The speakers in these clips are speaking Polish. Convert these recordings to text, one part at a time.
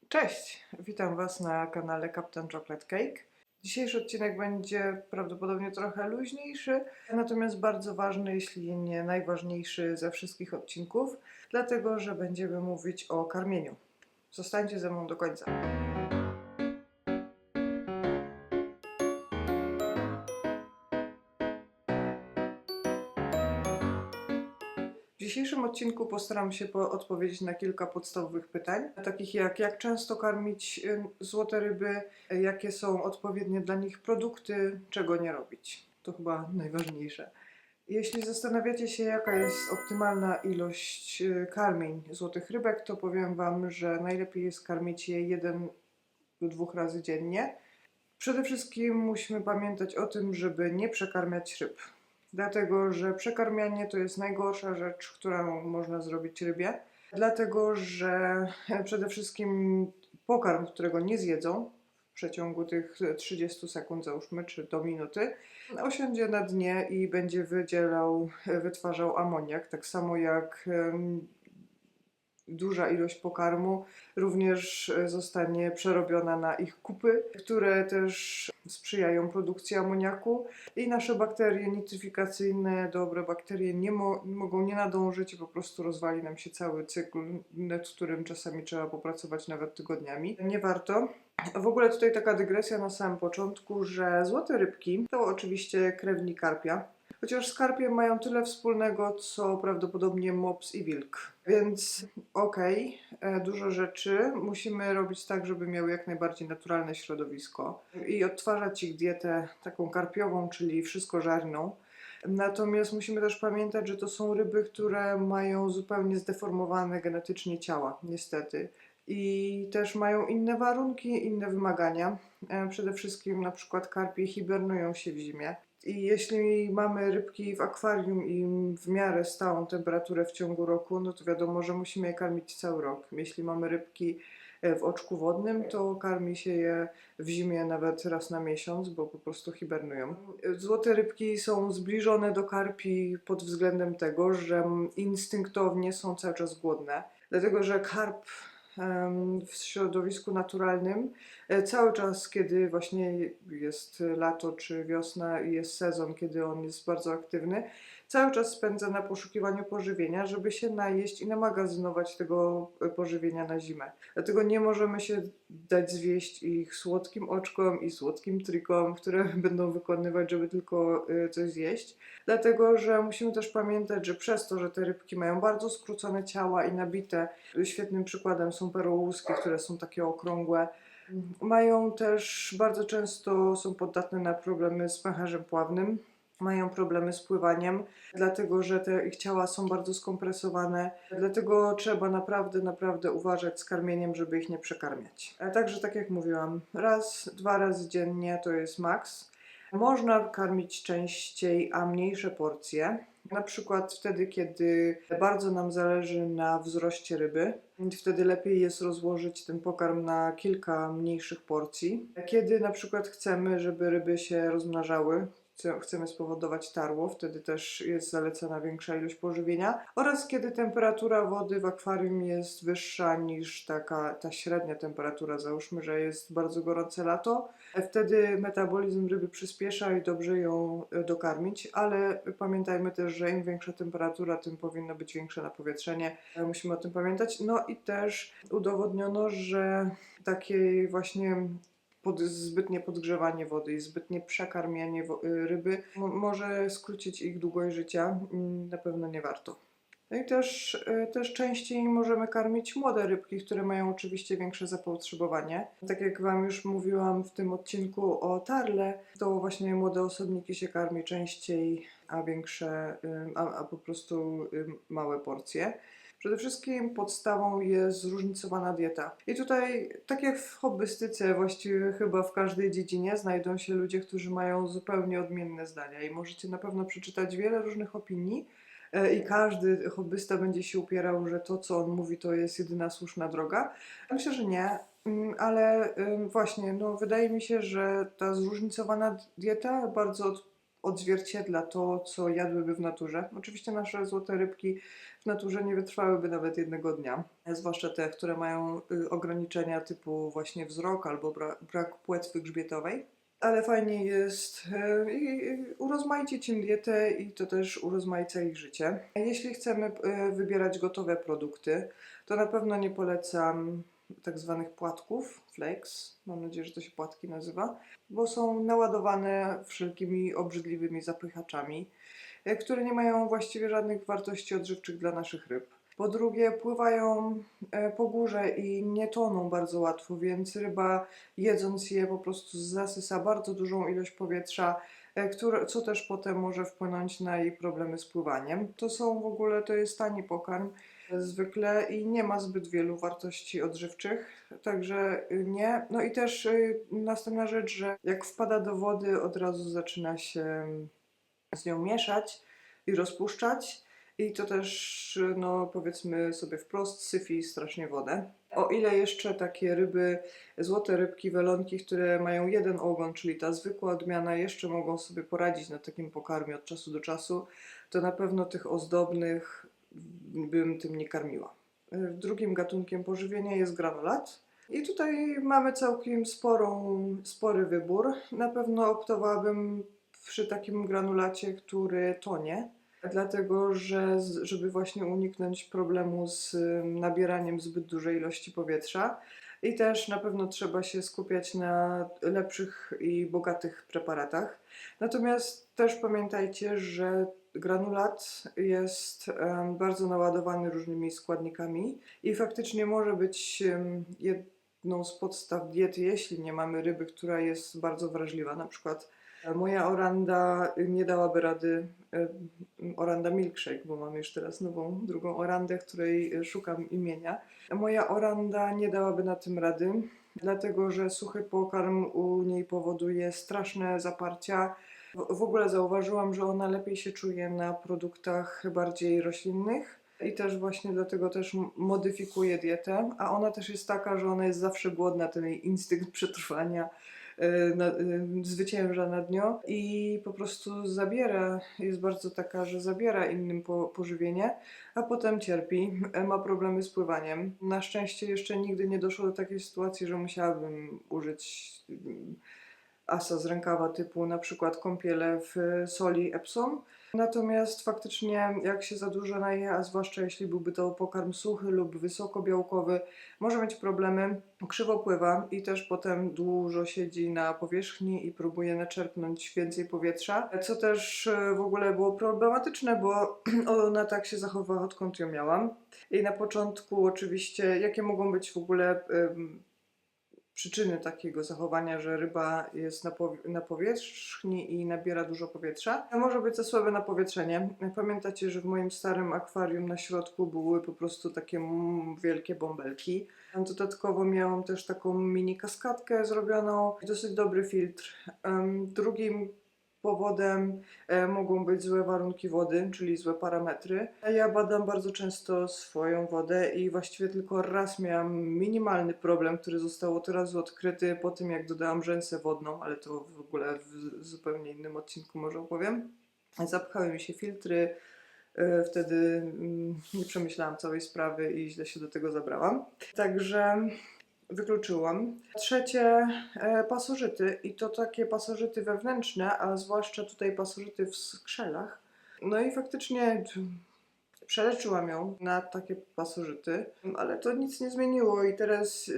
Cześć, witam Was na kanale Captain Chocolate Cake. Dzisiejszy odcinek będzie prawdopodobnie trochę luźniejszy, natomiast bardzo ważny, jeśli nie najważniejszy ze wszystkich odcinków, dlatego że będziemy mówić o karmieniu. Zostańcie ze mną do końca. W dzisiejszym odcinku postaram się odpowiedzieć na kilka podstawowych pytań, takich jak często karmić złote ryby, jakie są odpowiednie dla nich produkty, czego nie robić. To chyba najważniejsze. Jeśli zastanawiacie się, jaka jest optymalna ilość karmień złotych rybek, to powiem Wam, że najlepiej jest karmić je 1 do 2 razy dziennie. Przede wszystkim musimy pamiętać o tym, żeby nie przekarmiać ryb. Dlatego, że przekarmianie to jest najgorsza rzecz, którą można zrobić rybie. Dlatego, że przede wszystkim pokarm, którego nie zjedzą w przeciągu tych 30 sekund, załóżmy, czy do minuty, osiądzie na dnie i będzie wytwarzał amoniak, tak samo jak duża ilość pokarmu również zostanie przerobiona na ich kupy, które też sprzyjają produkcji amoniaku i nasze bakterie nitryfikacyjne, dobre bakterie mogą nie nadążyć i po prostu rozwali nam się cały cykl, nad którym czasami trzeba popracować nawet tygodniami. Nie warto. W ogóle tutaj taka dygresja na samym początku, że złote rybki to oczywiście krewni karpia. Chociaż z karpiem mają tyle wspólnego, co prawdopodobnie mops i wilk. Więc dużo rzeczy musimy robić tak, żeby miały jak najbardziej naturalne środowisko i odtwarzać ich dietę taką karpiową, czyli wszystkożarną. Natomiast musimy też pamiętać, że to są ryby, które mają zupełnie zdeformowane genetycznie ciała, niestety. I też mają inne warunki, inne wymagania. Przede wszystkim na przykład karpie hibernują się w zimie. I jeśli mamy rybki w akwarium i w miarę stałą temperaturę w ciągu roku, no to wiadomo, że musimy je karmić cały rok. Jeśli mamy rybki w oczku wodnym, to karmi się je w zimie nawet raz na miesiąc, bo po prostu hibernują. Złote rybki są zbliżone do karpi pod względem tego, że instynktownie są cały czas głodne. Dlatego, że karp w środowisku naturalnym cały czas, kiedy właśnie jest lato czy wiosna i jest sezon, kiedy on jest bardzo aktywny, cały czas spędza na poszukiwaniu pożywienia, żeby się najeść i namagazynować tego pożywienia na zimę. Dlatego nie możemy się dać zwieść ich słodkim oczkom i słodkim trikom, które będą wykonywać, żeby tylko coś zjeść. Dlatego, że musimy też pamiętać, że przez to, że te rybki mają bardzo skrócone ciała i nabite, świetnym przykładem są perłołuski, które są takie okrągłe, mają też bardzo często, są podatne na problemy z pęcherzem pławnym, mają problemy z pływaniem, dlatego że te ich ciała są bardzo skompresowane, dlatego trzeba naprawdę uważać z karmieniem, żeby ich nie przekarmiać. A także tak jak mówiłam, raz, 2 razy dziennie to jest maks. Można karmić częściej, a mniejsze porcje. Na przykład wtedy, kiedy bardzo nam zależy na wzroście ryby. Wtedy lepiej jest rozłożyć ten pokarm na kilka mniejszych porcji. Kiedy na przykład chcemy, żeby ryby się rozmnażały, chcemy spowodować tarło, wtedy też jest zalecana większa ilość pożywienia. Oraz kiedy temperatura wody w akwarium jest wyższa niż ta średnia temperatura, załóżmy, że jest bardzo gorące lato, wtedy metabolizm ryby przyspiesza i dobrze ją dokarmić, ale pamiętajmy też, że im większa temperatura, tym powinno być większe napowietrzenie. Musimy o tym pamiętać. No i też udowodniono, że takie właśnie zbytnie podgrzewanie wody i zbytnie przekarmianie ryby może skrócić ich długość życia. Na pewno nie warto. No i też częściej możemy karmić młode rybki, które mają oczywiście większe zapotrzebowanie. Tak jak Wam już mówiłam w tym odcinku o tarle, to właśnie młode osobniki się karmi częściej, a większe, a po prostu małe porcje. Przede wszystkim podstawą jest zróżnicowana dieta. I tutaj, tak jak w hobbystyce, właściwie chyba w każdej dziedzinie znajdą się ludzie, którzy mają zupełnie odmienne zdania i możecie na pewno przeczytać wiele różnych opinii i każdy hobbysta będzie się upierał, że to, co on mówi, to jest jedyna słuszna droga. Myślę, że nie. Ale właśnie, no, wydaje mi się, że ta zróżnicowana dieta bardzo odzwierciedla to, co jadłyby w naturze. Oczywiście nasze złote rybki w naturze nie wytrwałyby nawet jednego dnia. Zwłaszcza te, które mają ograniczenia typu właśnie wzrok albo brak płetwy grzbietowej. Ale fajnie jest urozmaicić im dietę i to też urozmaica ich życie. Jeśli chcemy wybierać gotowe produkty, to na pewno nie polecam tak zwanych płatków, flakes, mam nadzieję, że to się płatki nazywa, bo są naładowane wszelkimi obrzydliwymi zapychaczami, które nie mają właściwie żadnych wartości odżywczych dla naszych ryb. Po drugie, pływają po górze i nie toną bardzo łatwo, więc ryba jedząc je po prostu zasysa bardzo dużą ilość powietrza, co też potem może wpłynąć na jej problemy z pływaniem. To jest tani pokarm zwykle i nie ma zbyt wielu wartości odżywczych, także nie. No i też następna rzecz, że jak wpada do wody, od razu zaczyna się z nią mieszać i rozpuszczać. I to też, no powiedzmy sobie wprost, syfi strasznie wodę. O ile jeszcze takie ryby, złote rybki, welonki, które mają jeden ogon, czyli ta zwykła odmiana, jeszcze mogą sobie poradzić na takim pokarmie od czasu do czasu, to na pewno tych ozdobnych bym tym nie karmiła. Drugim gatunkiem pożywienia jest granulat. I tutaj mamy całkiem spory wybór. Na pewno optowałabym przy takim granulacie, który tonie, dlatego że żeby właśnie uniknąć problemu z nabieraniem zbyt dużej ilości powietrza. I też na pewno trzeba się skupiać na lepszych i bogatych preparatach. Natomiast też pamiętajcie, że granulat jest bardzo naładowany różnymi składnikami i faktycznie może być jedną z podstaw diety, jeśli nie mamy ryby, która jest bardzo wrażliwa. Na przykład moja oranda nie dałaby rady, oranda milkshake, bo mam już teraz drugą orandę, której szukam imienia. Moja oranda nie dałaby na tym rady, dlatego że suchy pokarm u niej powoduje straszne zaparcia. W ogóle zauważyłam, że ona lepiej się czuje na produktach bardziej roślinnych i też właśnie dlatego też modyfikuje dietę, a ona też jest taka, że ona jest zawsze głodna, ten jej instynkt przetrwania zwycięża nad nią i po prostu jest bardzo taka, że zabiera innym pożywienie, a potem cierpi, ma problemy z pływaniem. Na szczęście jeszcze nigdy nie doszło do takiej sytuacji, że musiałabym użyć asa z rękawa typu na przykład kąpiele w soli Epsom. Natomiast faktycznie jak się za dużo naje, a zwłaszcza jeśli byłby to pokarm suchy lub wysokobiałkowy, może mieć problemy, krzywo pływa i też potem dużo siedzi na powierzchni i próbuje naczerpnąć więcej powietrza, co też w ogóle było problematyczne, bo ona tak się zachowała, odkąd ją miałam. I na początku oczywiście, jakie mogą być w ogóle przyczyny takiego zachowania, że ryba jest na powierzchni i nabiera dużo powietrza. Może być za słabe napowietrzenie. Pamiętacie, że w moim starym akwarium na środku były po prostu takie wielkie bąbelki. Dodatkowo miałam też taką mini kaskadkę zrobioną, dosyć dobry filtr. Drugim powodem mogą być złe warunki wody, czyli złe parametry. Ja badam bardzo często swoją wodę i właściwie tylko raz miałam minimalny problem, który został od razu odkryty po tym, jak dodałam rzęsę wodną, ale to w ogóle w zupełnie innym odcinku może opowiem. Zapchały mi się filtry, wtedy nie przemyślałam całej sprawy i źle się do tego zabrałam. Także wykluczyłam. Trzecie, pasożyty i to takie pasożyty wewnętrzne, a zwłaszcza tutaj pasożyty w skrzelach. No i faktycznie przeleczyłam ją na takie pasożyty, ale to nic nie zmieniło i teraz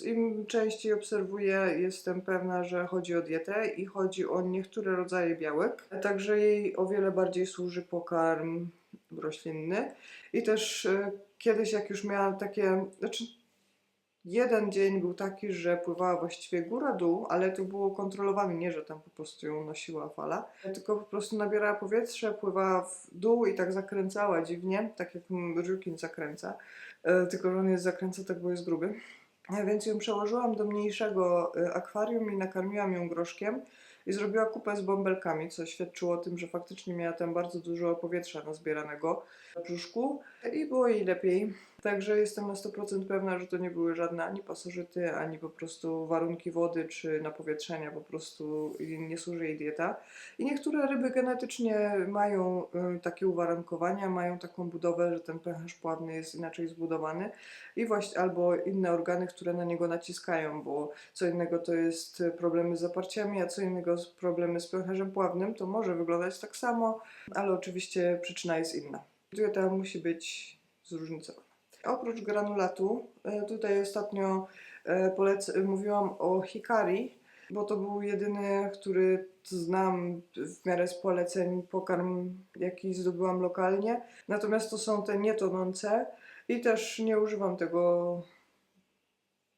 im częściej obserwuję, jestem pewna, że chodzi o dietę i chodzi o niektóre rodzaje białek, także jej o wiele bardziej służy pokarm roślinny i też kiedyś jak już miałam takie, jeden dzień był taki, że pływała właściwie góra-dół, ale to było kontrolowane, nie, że tam po prostu ją nosiła fala, tylko po prostu nabierała powietrze, pływała w dół i tak zakręcała dziwnie, tak jak rekin zakręca, tylko że on zakręca tak, bo jest gruby. Więc ją przełożyłam do mniejszego akwarium i nakarmiłam ją groszkiem i zrobiła kupę z bąbelkami, co świadczyło o tym, że faktycznie miała tam bardzo dużo powietrza nazbieranego w brzuszku i było jej lepiej. Także jestem na 100% pewna, że to nie były żadne ani pasożyty, ani po prostu warunki wody czy napowietrzenia, po prostu nie służy jej dieta. I niektóre ryby genetycznie mają takie uwarunkowania, mają taką budowę, że ten pęcherz pławny jest inaczej zbudowany i właśnie albo inne organy, które na niego naciskają, bo co innego to jest problemy z zaparciami, a co innego problemy z pęcherzem pławnym. To może wyglądać tak samo, ale oczywiście przyczyna jest inna. Dieta musi być zróżnicowana. Oprócz granulatu, tutaj ostatnio mówiłam o hikari, bo to był jedyny, który znam w miarę z poleceń, pokarm, jaki zdobyłam lokalnie. Natomiast to są te nietonące i też nie używam tego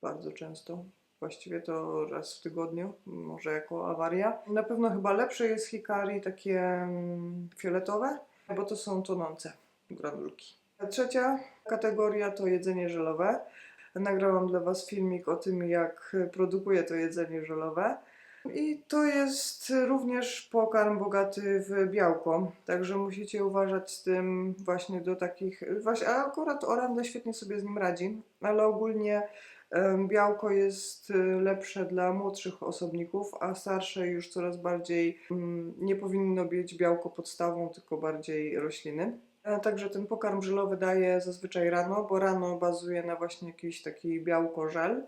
bardzo często. Właściwie to raz w tygodniu, może jako awaria. Na pewno chyba lepsze jest hikari takie fioletowe, bo to są tonące granulki. Trzecia kategoria to jedzenie żelowe. Nagrałam dla Was filmik o tym, jak produkuję to jedzenie żelowe. I to jest również pokarm bogaty w białko, także musicie uważać z tym właśnie do takich... Właśnie, a akurat oranda świetnie sobie z nim radzi, ale ogólnie białko jest lepsze dla młodszych osobników, a starsze już coraz bardziej nie powinno być białko podstawą, tylko bardziej rośliny. Także ten pokarm żelowy daję zazwyczaj rano, bo rano bazuje na właśnie jakiś taki białko-żel.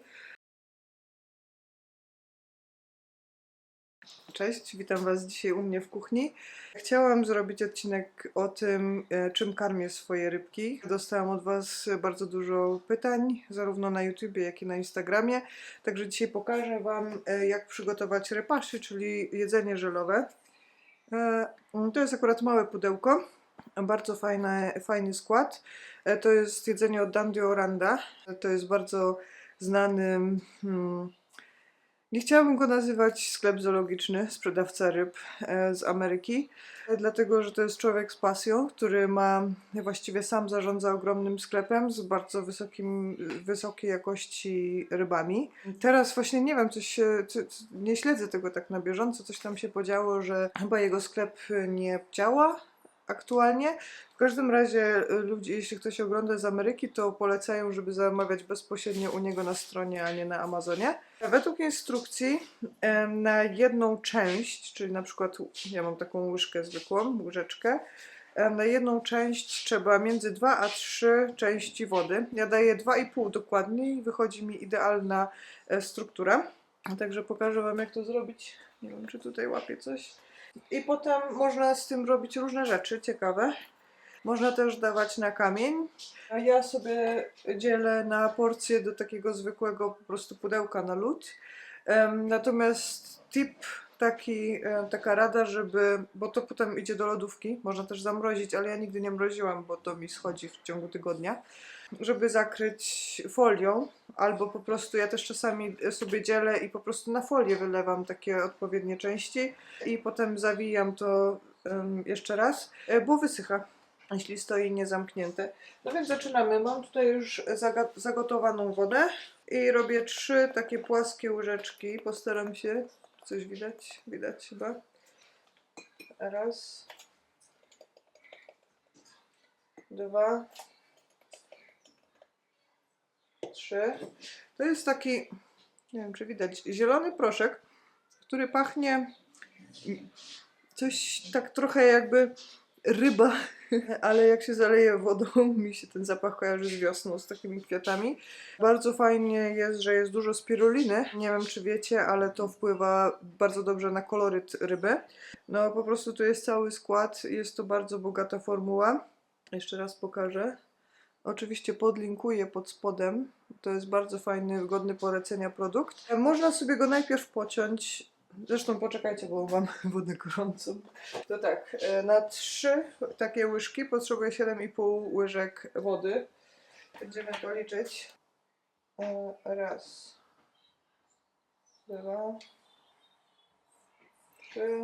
Cześć, witam Was dzisiaj u mnie w kuchni. Chciałam zrobić odcinek o tym, czym karmię swoje rybki. Dostałam od Was bardzo dużo pytań, zarówno na YouTubie, jak i na Instagramie. Także dzisiaj pokażę Wam, jak przygotować repaszy, czyli jedzenie żelowe. To jest akurat małe pudełko, bardzo fajny skład. To jest jedzenie od Dandy Oranda. To jest bardzo znany... Nie chciałabym go nazywać sklep zoologiczny, sprzedawca ryb z Ameryki, dlatego że to jest człowiek z pasją, który właściwie sam zarządza ogromnym sklepem z bardzo wysokiej jakości rybami. Teraz właśnie nie wiem, nie śledzę tego tak na bieżąco, coś tam się podziało, że chyba jego sklep nie działa aktualnie. W każdym razie ludzie, jeśli ktoś ogląda z Ameryki, to polecają, żeby zamawiać bezpośrednio u niego na stronie, a nie na Amazonie. Według instrukcji na jedną część, czyli na przykład ja mam taką łyżkę zwykłą, łyżeczkę, na jedną część trzeba między 2 a 3 części wody. Ja daję 2,5 dokładnie i wychodzi mi idealna struktura. Także pokażę Wam, jak to zrobić. Nie wiem, czy tutaj łapię coś. I potem można z tym robić różne rzeczy ciekawe. Można też dawać na kamień. A ja sobie dzielę na porcje do takiego zwykłego po prostu pudełka na lód. Natomiast taka rada, bo to potem idzie do lodówki, można też zamrozić, ale ja nigdy nie mroziłam, bo to mi schodzi w ciągu tygodnia, żeby zakryć folią, albo po prostu ja też czasami sobie dzielę i po prostu na folię wylewam takie odpowiednie części i potem zawijam to jeszcze raz, bo wysycha, jeśli stoi niezamknięte. No więc zaczynamy. Mam tutaj już zagotowaną wodę i robię 3 takie płaskie łyżeczki. Postaram się. Coś widać? Widać chyba. Raz. 2. 3. To jest taki, nie wiem czy widać, zielony proszek, który pachnie coś tak trochę jakby ryba, ale jak się zaleje wodą, mi się ten zapach kojarzy z wiosną, z takimi kwiatami. Bardzo fajnie jest, że jest dużo spiruliny. Nie wiem, czy wiecie, ale to wpływa bardzo dobrze na koloryt ryby. No po prostu tu jest cały skład, jest to bardzo bogata formuła. Jeszcze raz pokażę. Oczywiście podlinkuję pod spodem. To jest bardzo fajny, godny polecenia produkt. Można sobie go najpierw pociąć. Zresztą poczekajcie, bo mam wodę gorącą. To tak, na 3 takie łyżki potrzebuję 7,5 łyżek wody. Będziemy to liczyć. Raz, 2, 3,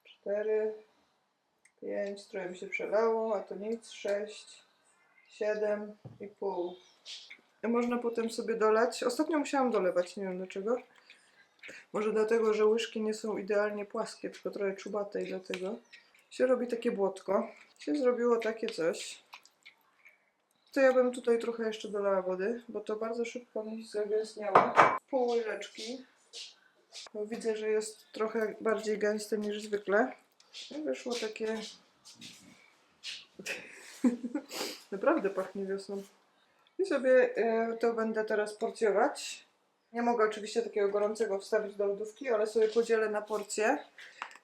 4, 5, trochę mi się przelało, a to nic, 6, 7,5. Można potem sobie dolać. Ostatnio musiałam dolewać, nie wiem dlaczego. Może dlatego, że łyżki nie są idealnie płaskie, tylko trochę czubate i dlatego się robi takie błotko. Się zrobiło takie coś. To ja bym tutaj trochę jeszcze dolała wody, bo to bardzo szybko mi zagęstniało. Pół łyżeczki. Bo widzę, że jest trochę bardziej gęste niż zwykle. I wyszło takie... Naprawdę pachnie wiosną. I sobie to będę teraz porcjować. Nie mogę oczywiście takiego gorącego wstawić do lodówki, ale sobie podzielę na porcje.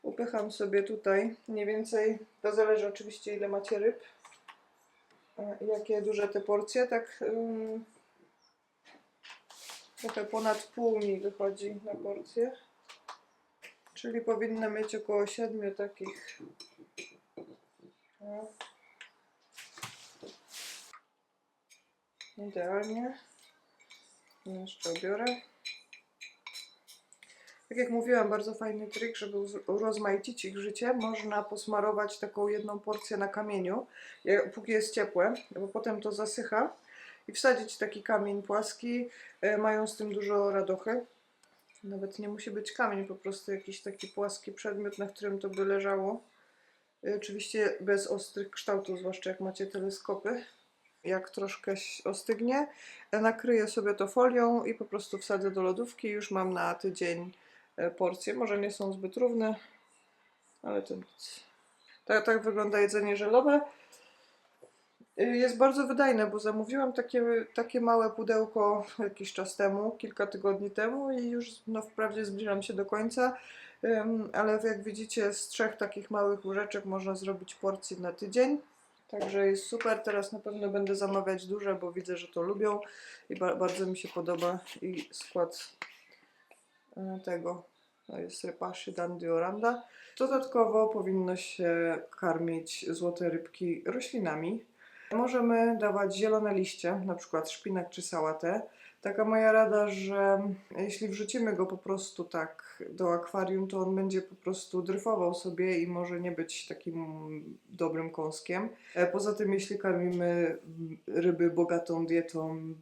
Upycham sobie tutaj mniej więcej, to zależy oczywiście ile macie ryb, jakie duże te porcje, tak trochę ponad pół mi wychodzi na porcję. Czyli powinna mieć około 7 takich. No. Idealnie. Jeszcze obiorę. Tak jak mówiłam, bardzo fajny trik, żeby urozmaicić ich życie. Można posmarować taką jedną porcję na kamieniu, póki jest ciepłe, bo potem to zasycha. I wsadzić taki kamień płaski. Mają z tym dużo radochy. Nawet nie musi być kamień, po prostu jakiś taki płaski przedmiot, na którym to by leżało. Oczywiście bez ostrych kształtów, zwłaszcza jak macie teleskopy. Jak troszkę ostygnie, nakryję sobie to folią i po prostu wsadzę do lodówki. Już mam na tydzień porcje. Może nie są zbyt równe, ale to nic. Tak wygląda jedzenie żelowe. Jest bardzo wydajne, bo zamówiłam takie małe pudełko jakiś czas temu, kilka tygodni temu i już wprawdzie zbliżam się do końca, ale jak widzicie z 3 takich małych łyżeczek można zrobić porcję na tydzień. Także jest super, teraz na pewno będę zamawiać duże, bo widzę, że to lubią i bardzo mi się podoba i skład tego, to jest rypaszy Dandy Oranda. Dodatkowo powinno się karmić złote rybki roślinami. Możemy dawać zielone liście, na przykład szpinak czy sałatę. Taka moja rada, że jeśli wrzucimy go po prostu tak do akwarium, to on będzie po prostu dryfował sobie i może nie być takim dobrym kąskiem. Poza tym, jeśli karmimy ryby bogatą dietą,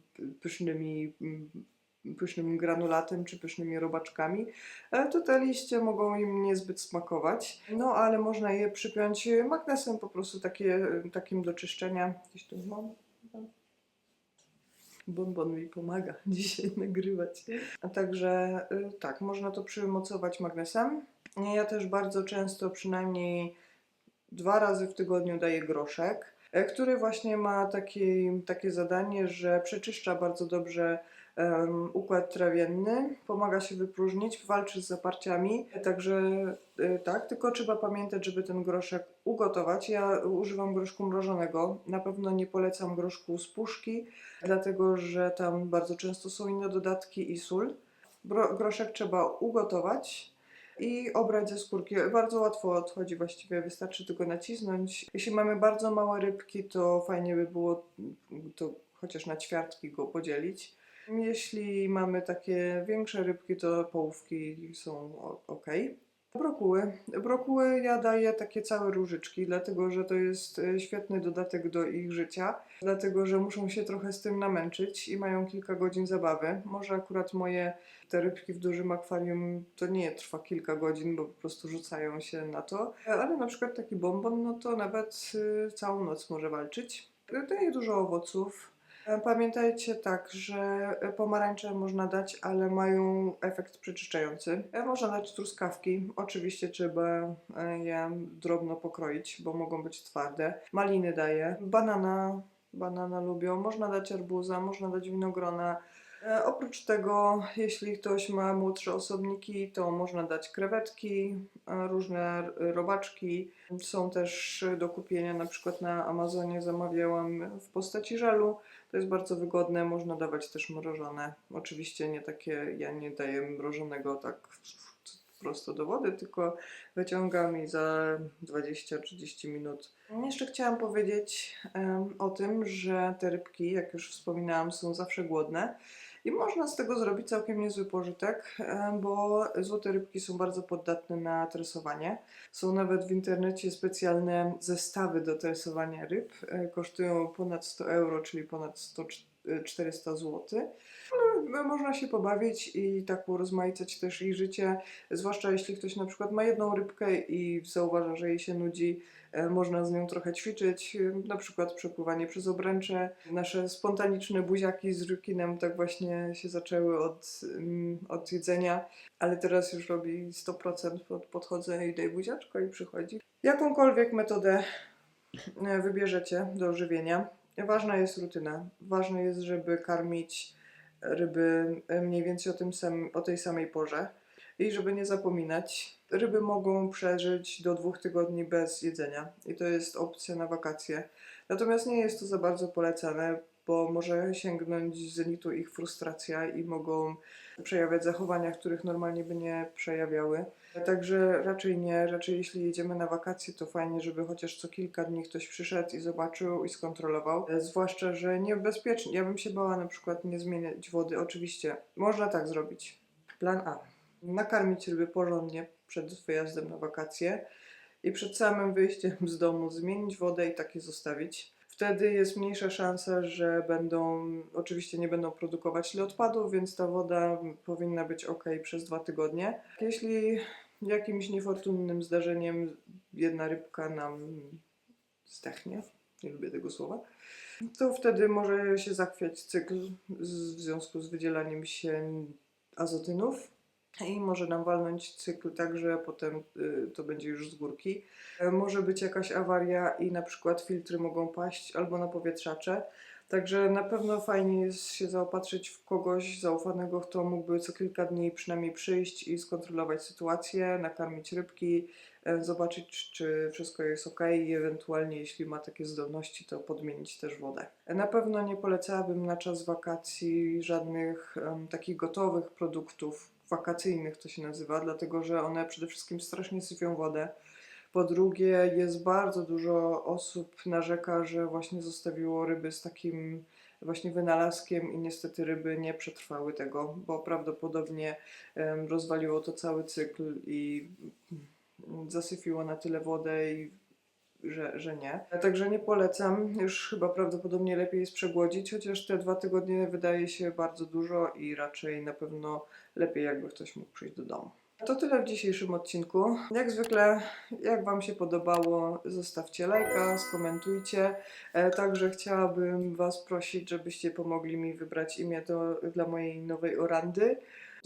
pysznym granulatem czy pysznymi robaczkami, to te liście mogą im niezbyt smakować. No ale można je przypiąć magnesem po prostu takim do czyszczenia. Gdzieś tu mam. Bonbon mi pomaga dzisiaj nagrywać. A także tak, można to przymocować magnesem. Ja też bardzo często, przynajmniej 2 razy w tygodniu daję groszek, który właśnie ma takie zadanie, że przeczyszcza bardzo dobrze układ trawienny, pomaga się wypróżnić, walczy z zaparciami, także tak, tylko trzeba pamiętać, żeby ten groszek ugotować. Ja używam groszku mrożonego, na pewno nie polecam groszku z puszki, dlatego że tam bardzo często są inne dodatki i sól. Groszek trzeba ugotować i obrać ze skórki. Bardzo łatwo odchodzi, właściwie wystarczy tylko nacisnąć. Jeśli mamy bardzo małe rybki, to fajnie by było to chociaż na ćwiartki go podzielić. Jeśli mamy takie większe rybki, to połówki są ok. Brokuły ja daję takie całe różyczki, dlatego że to jest świetny dodatek do ich życia, dlatego że muszą się trochę z tym namęczyć i mają kilka godzin zabawy. Może akurat te rybki w dużym akwarium to nie trwa kilka godzin, bo po prostu rzucają się na to, ale na przykład taki bonbon, no to nawet całą noc może walczyć. Daję dużo owoców. Pamiętajcie tak, że pomarańcze można dać, ale mają efekt przeczyszczający. Można dać truskawki, oczywiście trzeba je drobno pokroić, bo mogą być twarde. Maliny daję, banana lubią, można dać arbuza, można dać winogrona. Oprócz tego, jeśli ktoś ma młodsze osobniki, to można dać krewetki, różne robaczki. Są też do kupienia, na przykład na Amazonie zamawiałam w postaci żelu. To jest bardzo wygodne, można dawać też mrożone. Oczywiście nie takie, ja nie daję mrożonego tak prosto do wody, tylko wyciągam i za 20-30 minut. Jeszcze chciałam powiedzieć o tym, że te rybki, jak już wspominałam, są zawsze głodne. I można z tego zrobić całkiem niezły pożytek, bo złote rybki są bardzo podatne na tresowanie. Są nawet w internecie specjalne zestawy do tresowania ryb. Kosztują ponad 100 euro, czyli ponad 400 zł. Można się pobawić i tak urozmaicać też ich życie, zwłaszcza jeśli ktoś na przykład ma jedną rybkę i zauważa, że jej się nudzi, można z nią trochę ćwiczyć, na przykład przepływanie przez obręcze. Nasze spontaniczne buziaki z rekinem tak właśnie się zaczęły od jedzenia, ale teraz już robi 100%, podchodzę i daję buziaczko i przychodzi. Jakąkolwiek metodę wybierzecie do żywienia, ważna jest rutyna. Ważne jest, żeby karmić ryby mniej więcej o tej samej porze i żeby nie zapominać. Ryby mogą przeżyć do 2 tygodni bez jedzenia i to jest opcja na wakacje. Natomiast nie jest to za bardzo polecane, bo może sięgnąć zenitu ich frustracja i mogą przejawiać zachowania, których normalnie by nie przejawiały. Także raczej nie, raczej jeśli jedziemy na wakacje, to fajnie, żeby chociaż co kilka dni ktoś przyszedł i zobaczył i skontrolował. Zwłaszcza, że niebezpiecznie. Ja bym się bała na przykład nie zmieniać wody. Oczywiście można tak zrobić. Plan A. Nakarmić ryby porządnie przed wyjazdem na wakacje i przed samym wyjściem z domu zmienić wodę i tak je zostawić. Wtedy jest mniejsza szansa, że oczywiście nie będą produkować tyle odpadów, więc ta woda powinna być ok przez 2 tygodnie. Jeśli jakimś niefortunnym zdarzeniem jedna rybka nam zdechnie, nie lubię tego słowa, to wtedy może się zachwiać cykl w związku z wydzielaniem się azotynów i może nam walnąć cykl tak, że potem to będzie już z górki. Może być jakaś awaria i na przykład filtry mogą paść albo na powietrzacze. Także na pewno fajnie jest się zaopatrzyć w kogoś zaufanego, kto mógłby co kilka dni przynajmniej przyjść i skontrolować sytuację, nakarmić rybki, zobaczyć, czy wszystko jest ok i ewentualnie, jeśli ma takie zdolności, to podmienić też wodę. Na pewno nie polecałabym na czas wakacji żadnych takich gotowych produktów, wakacyjnych to się nazywa, dlatego że one przede wszystkim strasznie syfią wodę. Po drugie, jest bardzo dużo osób narzeka, że właśnie zostawiło ryby z takim właśnie wynalazkiem i niestety ryby nie przetrwały tego, bo prawdopodobnie rozwaliło to cały cykl i zasyfiło na tyle wodę że nie. Także nie polecam. Już chyba prawdopodobnie lepiej jest przegłodzić, chociaż te 2 tygodnie wydaje się bardzo dużo i raczej na pewno lepiej, jakby ktoś mógł przyjść do domu. To tyle w dzisiejszym odcinku. Jak zwykle, jak Wam się podobało, zostawcie lajka, skomentujcie. Także chciałabym Was prosić, żebyście pomogli mi wybrać imię dla mojej nowej orandy.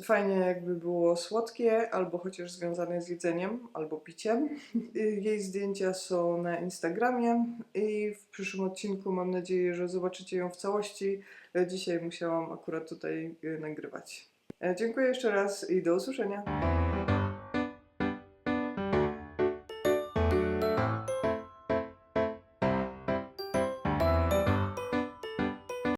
Fajnie jakby było słodkie, albo chociaż związane z jedzeniem, albo piciem. Jej zdjęcia są na Instagramie i w przyszłym odcinku mam nadzieję, że zobaczycie ją w całości. Dzisiaj musiałam akurat tutaj nagrywać. Dziękuję jeszcze raz i do usłyszenia.